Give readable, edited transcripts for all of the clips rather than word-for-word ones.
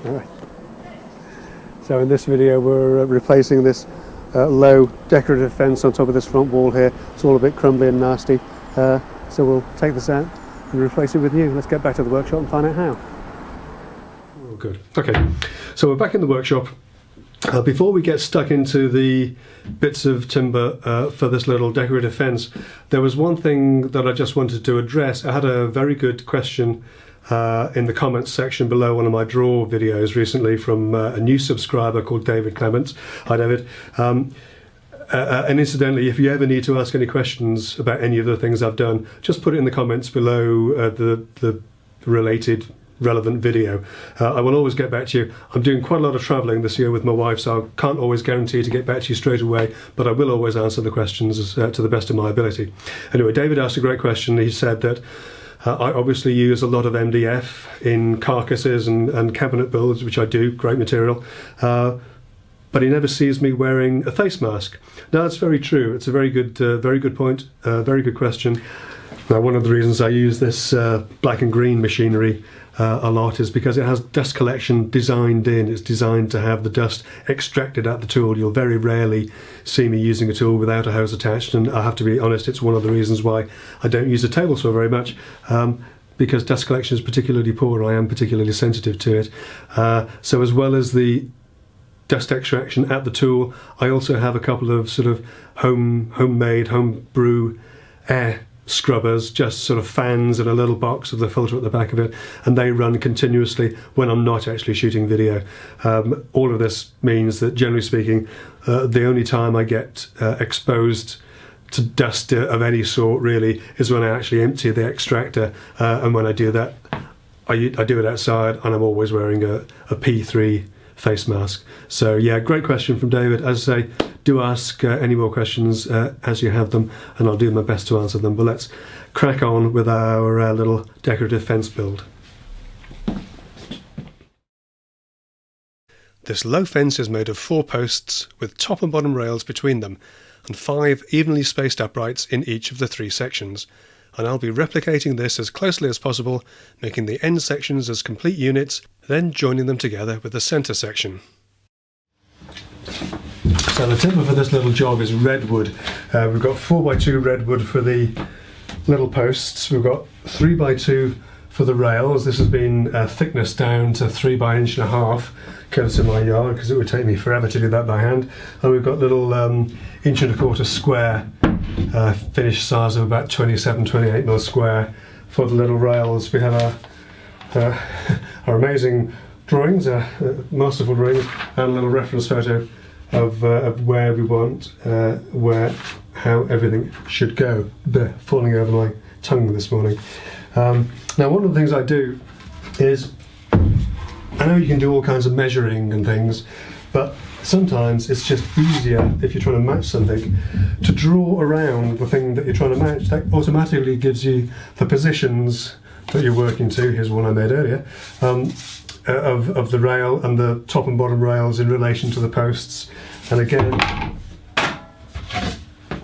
Alright. So in this video we're replacing this low decorative fence on top of this front wall here. It's all a bit crumbly and nasty, so we'll take this out and replace it with new. Let's get back to the workshop and find out how. Oh, good. Okay, so we're back in the workshop. Before we get stuck into the bits of timber for this little decorative fence, there was one thing that I just wanted to address. I had a very good question in the comments section below one of my draw videos recently from a new subscriber called David Clements. Hi David. And incidentally, if you ever need to ask any questions about any of the things I've done, just put it in the comments below the related relevant video. I will always get back to you. I'm doing quite a lot of travelling this year with my wife, so I can't always guarantee to get back to you straight away, but I will always answer the questions to the best of my ability. Anyway, David asked a great question. He said that I obviously use a lot of MDF in carcasses and cabinet builds, which I do, great material, but he never sees me wearing a face mask. Now that's very true. It's a very good point, very good question. Now, one of the reasons I use this black and green machinery a lot is because it has dust collection designed in. It's designed to have the dust extracted at the tool. You'll very rarely see me using a tool without a hose attached, and I have to be honest, it's one of the reasons why I don't use a table saw very much, because dust collection is particularly poor. I am particularly sensitive to it. So as well as the dust extraction at the tool, I also have a couple of sort of homemade, homebrew air scrubbers, just sort of fans and a little box with a filter at the back of it, and they run continuously when I'm not actually shooting video. All of this means that, generally speaking, the only time I get exposed to dust of any sort really is when I actually empty the extractor, and when I do that, I do it outside, and I'm always wearing a P3 face mask. So yeah, great question from David. As I say, do ask any more questions as you have them, and I'll do my best to answer them. But let's crack on with our little decorative fence build. This low fence is made of 4 posts with top and bottom rails between them, and 5 evenly spaced uprights in each of the 3 sections. And I'll be replicating this as closely as possible, making the end sections as complete units, then joining them together with the centre section. So the timber for this little job is redwood. We've got 4x2 redwood for the little posts. We've got 3x2 for the rails. This has been thickness down to 3 by 1.5 inches, courtesy of my yard, because it would take me forever to do that by hand. And we've got little 1.25 square finished size of about 27-28 mil square for the little rails. We have our amazing drawings, masterful drawings, and a little reference photo of where we want, how everything should go. They're falling over my tongue this morning. Now, one of the things I do is, I know you can do all kinds of measuring and things, but sometimes it's just easier, if you're trying to match something, to draw around the thing that you're trying to match. That automatically gives you the positions that you're working to. Here's one I made earlier, of the rail and the top and bottom rails in relation to the posts. And again,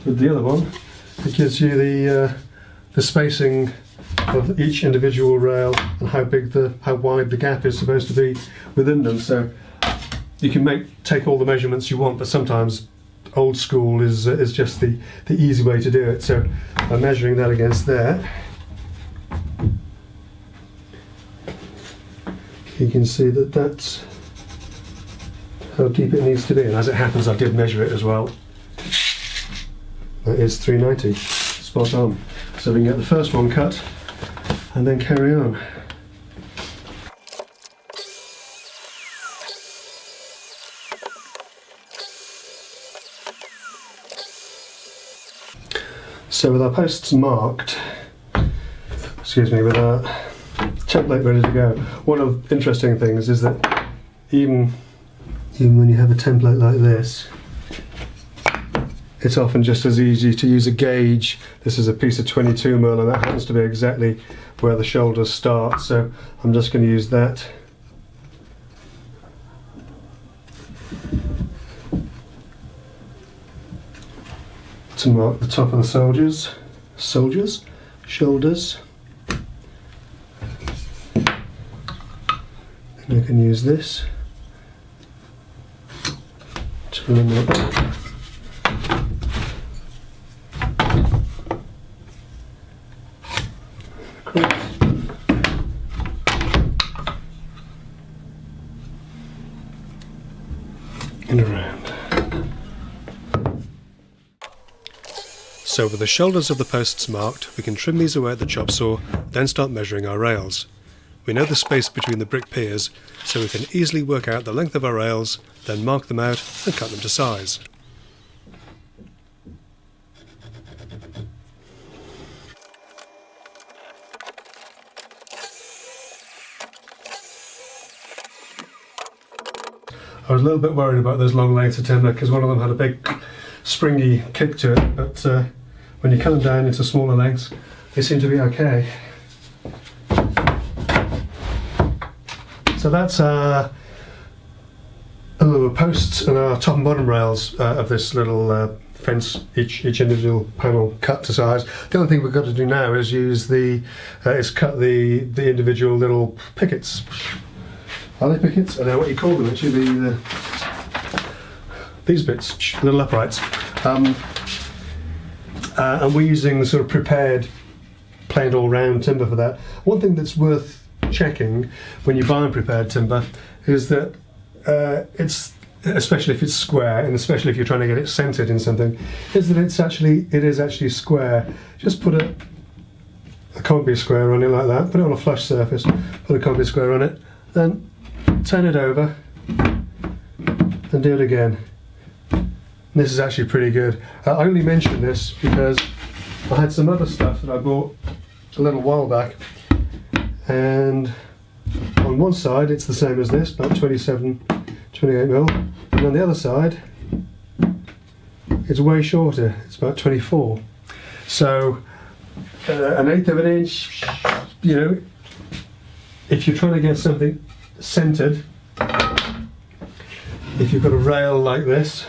with the other one, it gives you the spacing of each individual rail and how wide the gap is supposed to be within them. So you can take all the measurements you want, but sometimes old school is just the easy way to do it. So I'm measuring that against there. You can see that that's how deep it needs to be, and as it happens I did measure it as well. That is 390, spot on. So we can get the first one cut and then carry on. So with our posts marked, with our template ready to go, one of the interesting things is that even when you have a template like this, it's often just as easy to use a gauge. This is a piece of 22mm, and that happens to be exactly where the shoulders start, so I'm just going to use that. To mark the top of the shoulders. And I can use this to eliminate that. And around. So with the shoulders of the posts marked, we can trim these away at the chop saw, then start measuring our rails. We know the space between the brick piers, so we can easily work out the length of our rails, then mark them out and cut them to size. I was a little bit worried about those long lengths of timber because one of them had a big springy kick to it, but when you cut them down into smaller lengths, they seem to be okay. So that's our posts and our top and bottom rails of this little fence, each individual panel cut to size. The only thing we've got to do now is use cut the individual little pickets. Are they pickets? I don't know what you call them actually. These bits, little uprights. And we're using the sort of prepared plain all round timber for that. One thing that's worth checking when you buy prepared timber is that it's, especially if it's square and especially if you're trying to get it centered in something, is that it is actually square. Just put a concrete square on it like that, put it on a flush surface, put a concrete square on it, then turn it over and do it again. This is actually pretty good. I only mention this because I had some other stuff that I bought a little while back, and on one side it's the same as this, about 27, 28 mil, and on the other side it's way shorter, it's about 24. So an eighth of an inch, you know, if you're trying to get something centered, if you've got a rail like this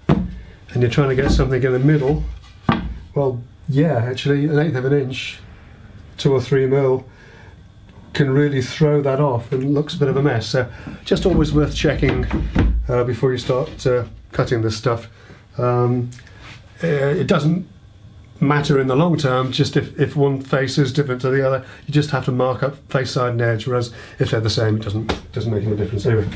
and you're trying to get something in the middle, well, yeah, actually an eighth of an inch, 2 or 3 mil, can really throw that off and looks a bit of a mess. So just always worth checking before you start cutting this stuff. It doesn't matter in the long term, just if one face is different to the other, you just have to mark up face, side and edge, whereas if they're the same, it doesn't make any difference. Anyway.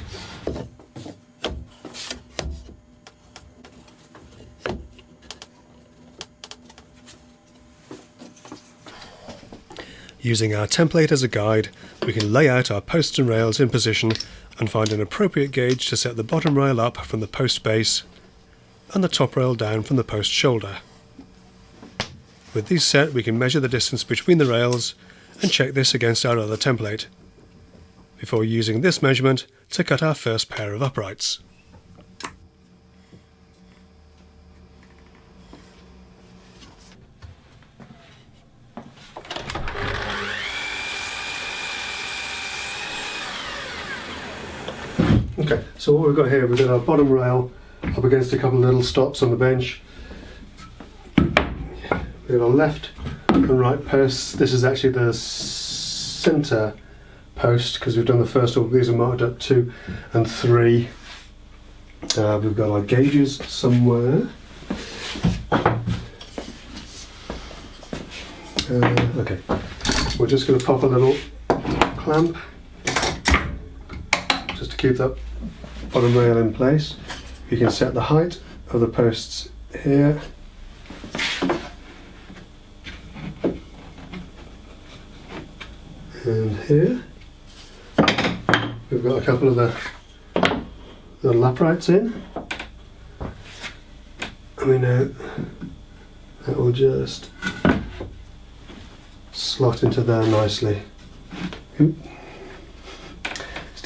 Using our template as a guide, we can lay out our posts and rails in position and find an appropriate gauge to set the bottom rail up from the post base and the top rail down from the post shoulder. With these set, we can measure the distance between the rails and check this against our other template, before using this measurement to cut our first pair of uprights. Okay, so what we've got here, we've got our bottom rail up against a couple of little stops on the bench. We have our left and right posts. This is actually the centre post because we've done the first order. These are marked up 2 and 3. We've got our gauges somewhere. Okay, we're just going to pop a little clamp just to keep that bottom rail in place. You can set the height of the posts here. And here we've got a couple of the little uprights in, and we know that will just slot into there nicely. Oop.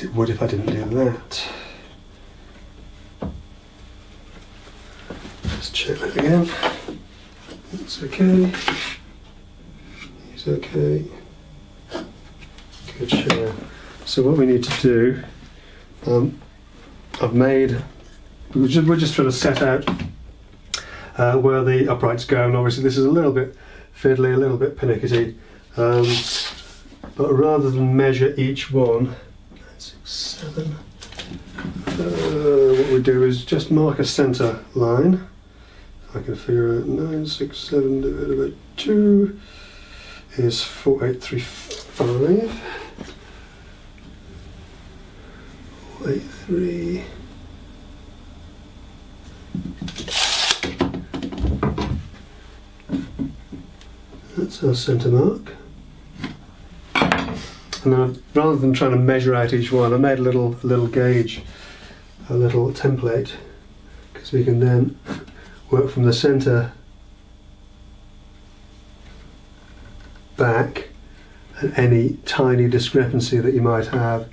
It would if I didn't do that. Just check that again. That's okay. He's okay. Good show. So what we need to do, we're just trying to set out where the uprights go, and obviously this is a little bit fiddly, a little bit pernickety, but rather than measure each one, 6, 7. What we do is just mark a centre line. I can figure out 9, 6, 7 divided by 2 is 4835. 483. That's our centre mark. And then rather than trying to measure out each one, I made a little gauge, a little template, because we can then work from the centre back, and any tiny discrepancy that you might have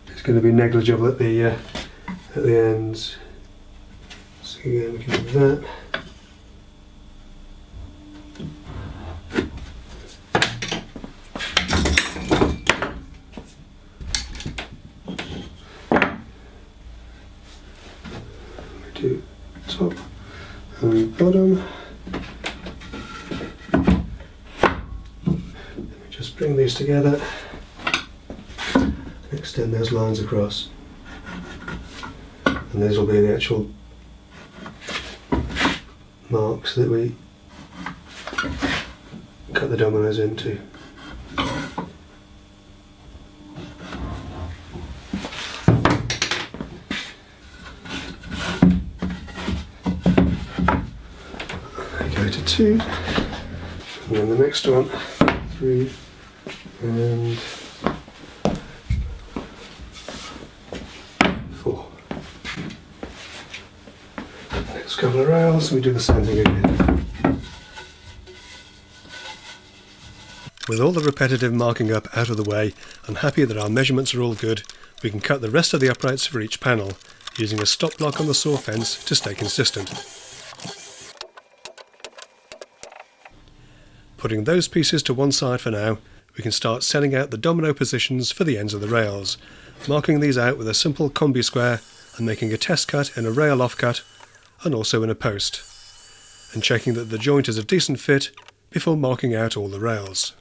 is going to be negligible at the ends. So again, we can do that. We do top and bottom. Just bring these together and extend those lines across, and these will be the actual marks that we cut the dominoes into. Go to 2, and then the next one, 3, and 4. Next couple of rails, we do the same thing again. With all the repetitive marking up out of the way, I'm happy that our measurements are all good. We can cut the rest of the uprights for each panel, using a stop block on the saw fence to stay consistent. Putting those pieces to one side for now, we can start setting out the domino positions for the ends of the rails, marking these out with a simple combi square and making a test cut in a rail offcut and also in a post, and checking that the joint is a decent fit before marking out all the rails.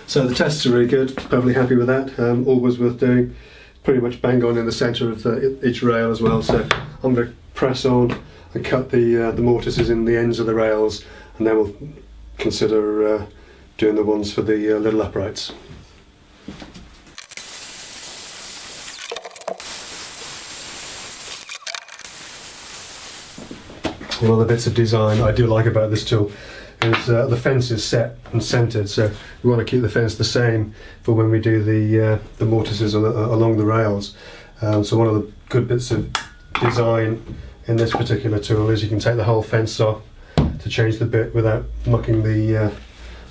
So the tests are really good, perfectly happy with that, always worth doing. Pretty much bang on in the centre of each rail as well, so I'm going to press on and cut the mortises in the ends of the rails, and then we'll consider doing the ones for the little uprights. One of the bits of design I do like about this tool is the fence is set and centred, so we want to keep the fence the same for when we do the mortises along the rails. So one of the good bits of design in this particular tool is you can take the whole fence off to change the bit without mucking the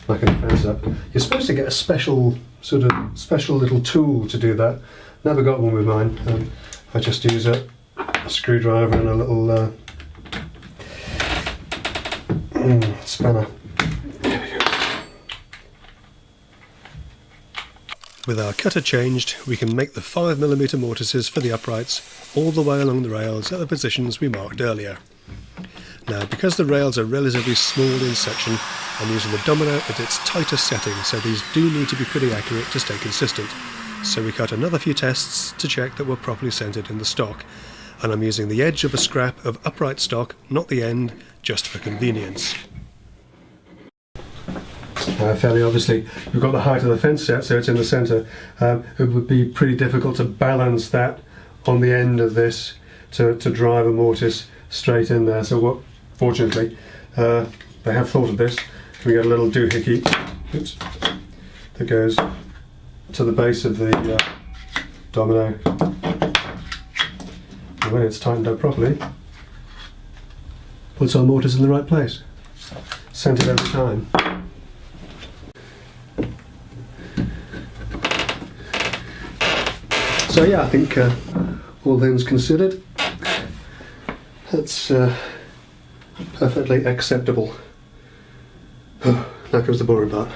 fence up. You're supposed to get a special little tool to do that. Never got one with mine. I just use a screwdriver and a little spanner. There we go. With our cutter changed, we can make the 5mm mortises for the uprights all the way along the rails at the positions we marked earlier. Now, because the rails are relatively small in section, I'm using the domino at its tightest setting, so these do need to be pretty accurate to stay consistent. So we cut another few tests to check that we're properly centred in the stock, and I'm using the edge of a scrap of upright stock, not the end, just for convenience. Fairly obviously, we've got the height of the fence set, so it's in the centre. It would be pretty difficult to balance that on the end of this to drive a mortise straight in there. So fortunately, they have thought of this. We get a little doohickey that goes to the base of the domino. And when it's tightened up properly, puts our mortise in the right place, centred every time. So yeah, I think all things considered, that's perfectly acceptable. Now comes the boring part.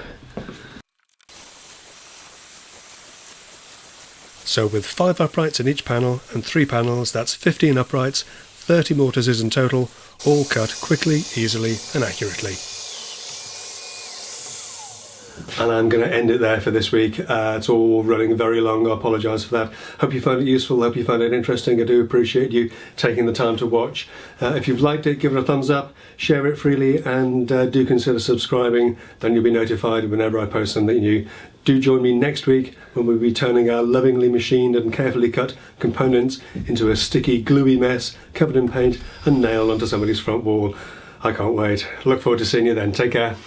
So with 5 uprights in each panel and 3 panels, that's 15 uprights, 30 mortises in total, all cut quickly, easily and accurately. And I'm going to end it there for this week. It's all running very long. I apologise for that. Hope you found it useful. Hope you found it interesting. I do appreciate you taking the time to watch. If you've liked it, give it a thumbs up, share it freely, and do consider subscribing. Then you'll be notified whenever I post something new. Do join me next week when we'll be turning our lovingly machined and carefully cut components into a sticky, gluey mess covered in paint and nailed onto somebody's front wall. I can't wait. Look forward to seeing you then. Take care.